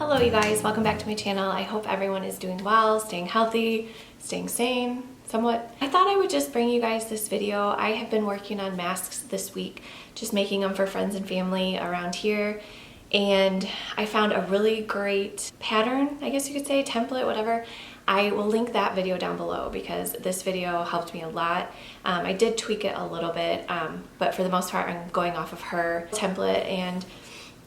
Hello you guys, welcome back to my channel. I hope everyone is doing well, staying healthy, staying sane, somewhat. I thought I would just bring you guys this video. I have been working on masks this week, just making them for friends and family around here. And I found a really great pattern, I guess you could say, template, whatever. I will link that video down below because this video helped me a lot. I did tweak it a little bit, but for the most part, I'm going off of her template, and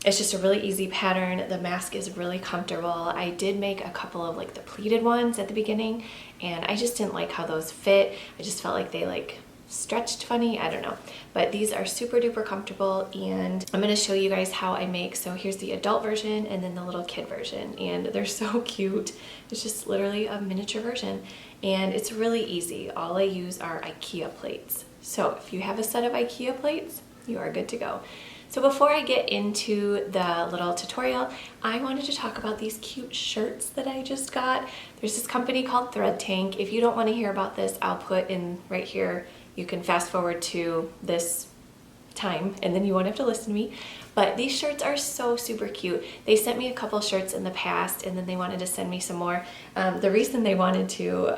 it's just a really easy pattern. The mask is really comfortable. I did make a couple of like the pleated ones at the beginning, and I just didn't like how those fit. I just felt like they like stretched funny, I don't know. But these are super duper comfortable, and I'm gonna show you guys how I make. So here's the adult version and then the little kid version, and they're so cute. It's just literally a miniature version, and it's really easy. All I use are IKEA plates. So if you have a set of IKEA plates, you are good to go. So before I get into the little tutorial, I wanted to talk about these cute shirts that I just got. There's this company called Thread Tank. If you don't want to hear about this, I'll put in right here. You can fast forward to this time and then you won't have to listen to me. But these shirts are so super cute. They sent me a couple shirts in the past, and then they wanted to send me some more. The reason they wanted to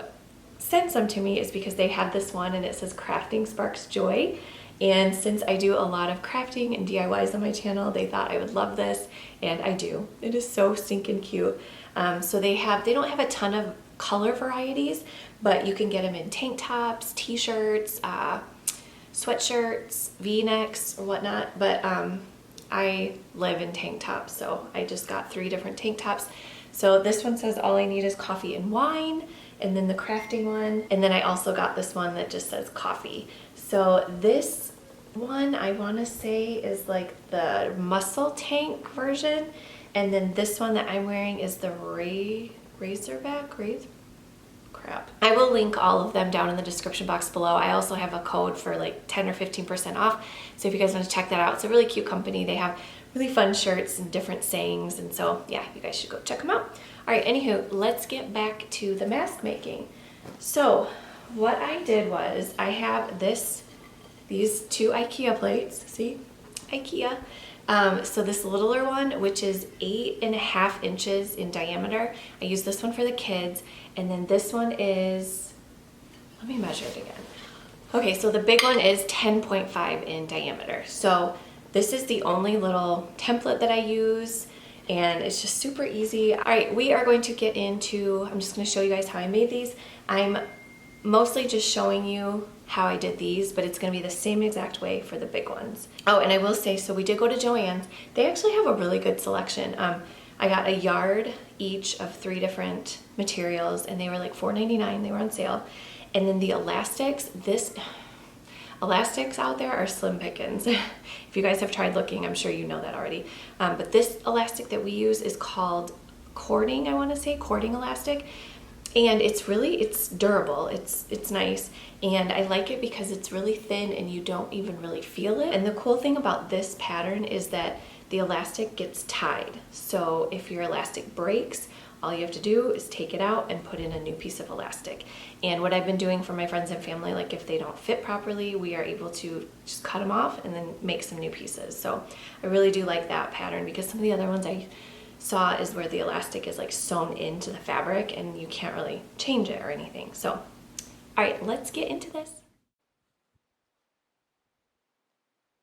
send some to me is because they had this one and it says Crafting Sparks Joy. And since I do a lot of crafting and DIYs on my channel, they thought I would love this, and I do. It is so stinking cute. So they don't have a ton of color varieties, but you can get them in tank tops, t-shirts, sweatshirts, v-necks, or whatnot. But I live in tank tops, so I just got 3 different tank tops. So this one says all I need is coffee and wine, and then the crafting one, and then I also got this one that just says coffee. So this one I want to say is like the muscle tank version, and then this one that I'm wearing is the crap. I will link all of them down in the description box below. I also have a code for like 10 or 15% off, so if you guys want to check that out. It's a really cute company. They have really fun shirts and different sayings, and so yeah, you guys should go check them out. All right, anywho, let's get back to the mask making. So what I did was I have these 2 IKEA plates, see, IKEA. So this littler one, which is 8.5 inches in diameter. I use this one for the kids, and then this one is, let me measure it again. Okay, so the big one is 10.5 in diameter. So this is the only little template that I use, and it's just super easy. All right, we are going to get into, I'm just gonna show you guys how I made these. I'm mostly just showing you how I did these, but it's gonna be the same exact way for the big ones. Oh, and I will say, so we did go to Joann's. They actually have a really good selection. I got a yard each of 3 different materials, and they were like $4.99. They were on sale. And then the elastics, elastics out there are slim pickings. If you guys have tried looking, I'm sure you know that already. But this elastic that we use is called cording, I wanna say, cording elastic. And it's durable, it's nice, and I like it because it's really thin and you don't even really feel it. And the cool thing about this pattern is that the elastic gets tied. So if your elastic breaks, all you have to do is take it out and put in a new piece of elastic. And what I've been doing for my friends and family, like if they don't fit properly, we are able to just cut them off and then make some new pieces. So I really do like that pattern, because some of the other ones I saw is where the elastic is like sewn into the fabric and you can't really change it or anything. So, all right, let's get into this.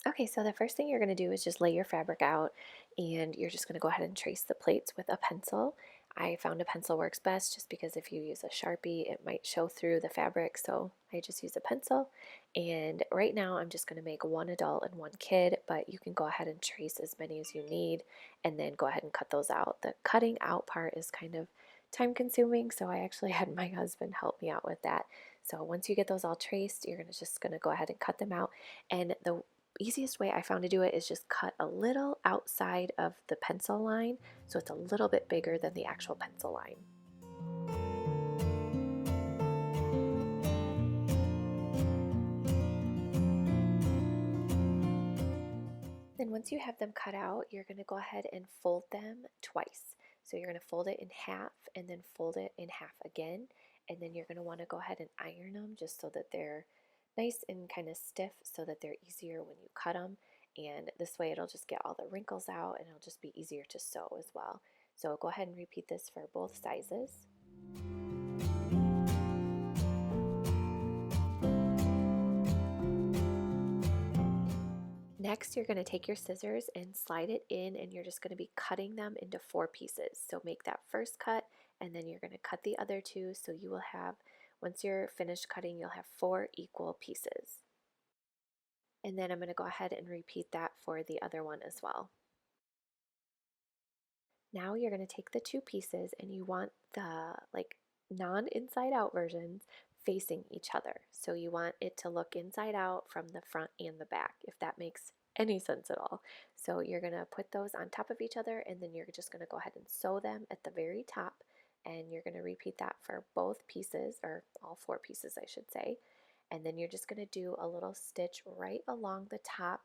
Okay, so the first thing you're going to do is just lay your fabric out, and you're just going to go ahead and trace the plates with a pencil. I found a pencil works best just because if you use a Sharpie, it might show through the fabric, so I just use a pencil. And right now I'm just going to make 1 adult and 1 kid, but you can go ahead and trace as many as you need and then go ahead and cut those out. The cutting out part is kind of time consuming, so I actually had my husband help me out with that. So once you get those all traced, you're just going to go ahead and cut them out. And the easiest way I found to do it is just cut a little outside of the pencil line, so it's a little bit bigger than the actual pencil line. Then once you have them cut out, you're going to go ahead and fold them twice. So you're going to fold it in half and then fold it in half again, and then you're going to want to go ahead and iron them just so that they're nice and kind of stiff, so that they're easier when you cut them. And this way it'll just get all the wrinkles out, and it'll just be easier to sew as well. So go ahead and repeat this for both sizes. Next, you're going to take your scissors and slide it in, and you're just going to be cutting them into 4 pieces. So make that first cut, and then you're going to cut the other 2. So you will have, once you're finished cutting, you'll have 4 equal pieces. And then I'm going to go ahead and repeat that for the other one as well. Now you're going to take the 2 pieces, and you want the non-inside out versions facing each other. So you want it to look inside out from the front and the back, if that makes any sense at all. So you're going to put those on top of each other, and then you're just going to go ahead and sew them at the very top, and you're going to repeat that for both pieces, or all 4 pieces I should say. And then you're just going to do a little stitch right along the top,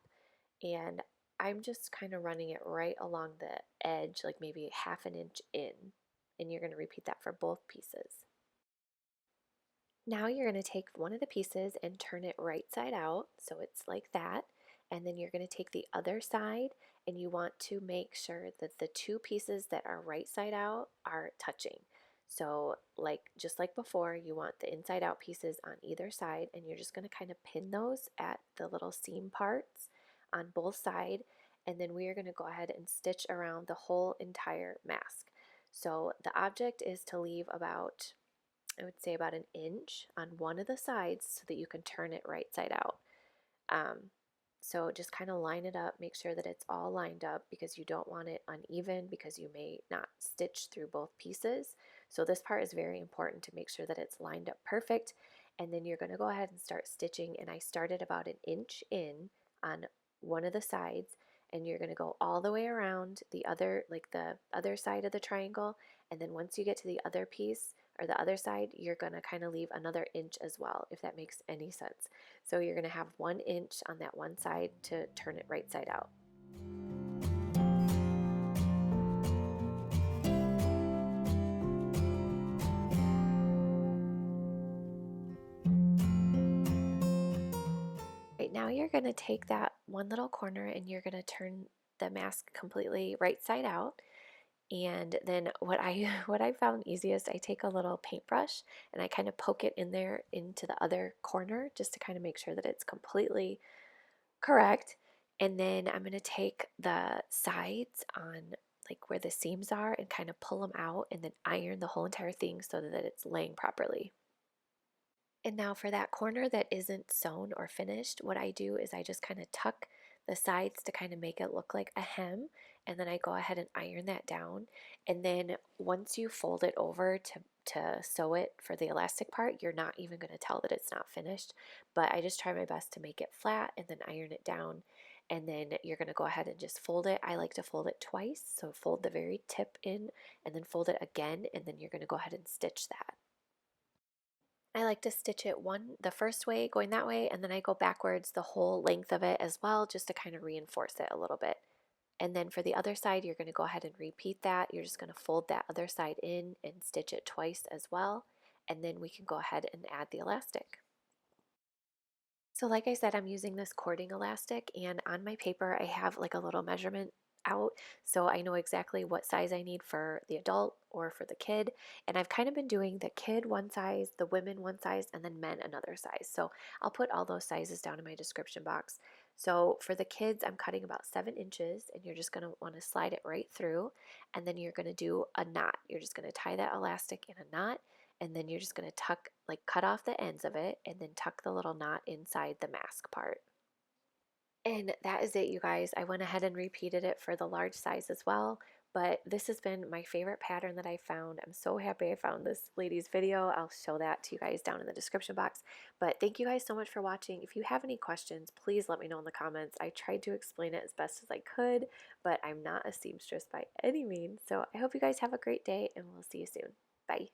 and I'm just kind of running it right along the edge, like maybe ½ inch in, and you're going to repeat that for both pieces. Now you're going to take one of the pieces and turn it right side out, so it's like that, and then you're going to take the other side, and you want to make sure that the 2 pieces that are right side out are touching. So just like before, you want the inside out pieces on either side, and you're just going to kind of pin those at the little seam parts on both sides, and then we are going to go ahead and stitch around the whole entire mask. So the object is to leave about, I would say, about 1 inch on one of the sides so that you can turn it right side out. So just kind of line it up, make sure that it's all lined up, because you don't want it uneven, because you may not stitch through both pieces. So this part is very important to make sure that it's lined up perfect. And then you're going to go ahead and start stitching, and I started about 1 inch in on one of the sides, and you're going to go all the way around the other side of the triangle, and then once you get to the other piece or the other side, you're going to kind of leave another inch as well, if that makes any sense. So you're going to have 1 inch on that one side to turn it right side out. Right now you're going to take that one little corner and you're going to turn the mask completely right side out. And then what I found easiest, I take a little paintbrush and I kind of poke it in there into the other corner, just to kind of make sure that it's completely correct. And then I'm going to take the sides on where the seams are and kind of pull them out, and then iron the whole entire thing so that it's laying properly. And now for that corner that isn't sewn or finished, what I do is I just kind of tuck the sides to kind of make it look like a hem, and then I go ahead and iron that down. And then once you fold it over to sew it for the elastic part, you're not even going to tell that it's not finished. But I just try my best to make it flat and then iron it down. And then you're going to go ahead and just fold it. I like to fold it twice, so fold the very tip in and then fold it again, and then you're going to go ahead and stitch that. I like to stitch it the first way, going that way, and then I go backwards the whole length of it as well, just to kind of reinforce it a little bit. And then for the other side, you're going to go ahead and repeat that. You're just going to fold that other side in and stitch it twice as well, and then we can go ahead and add the elastic. So like I said, I'm using this cording elastic, and on my paper I have a little measurement out, so I know exactly what size I need for the adult or for the kid. And I've kind of been doing the kid one size, the women one size, and then men another size. So I'll put all those sizes down in my description box. So for the kids, I'm cutting about 7 inches, and you're just going to want to slide it right through, and then you're going to do a knot. You're just going to tie that elastic in a knot, and then you're just going to cut off the ends of it, and then tuck the little knot inside the mask part. And that is it, you guys. I went ahead and repeated it for the large size as well, but this has been my favorite pattern that I found. I'm so happy I found this lady's video. I'll show that to you guys down in the description box. But thank you guys so much for watching. If you have any questions, please let me know in the comments. I tried to explain it as best as I could, but I'm not a seamstress by any means. So I hope you guys have a great day, and we'll see you soon. Bye.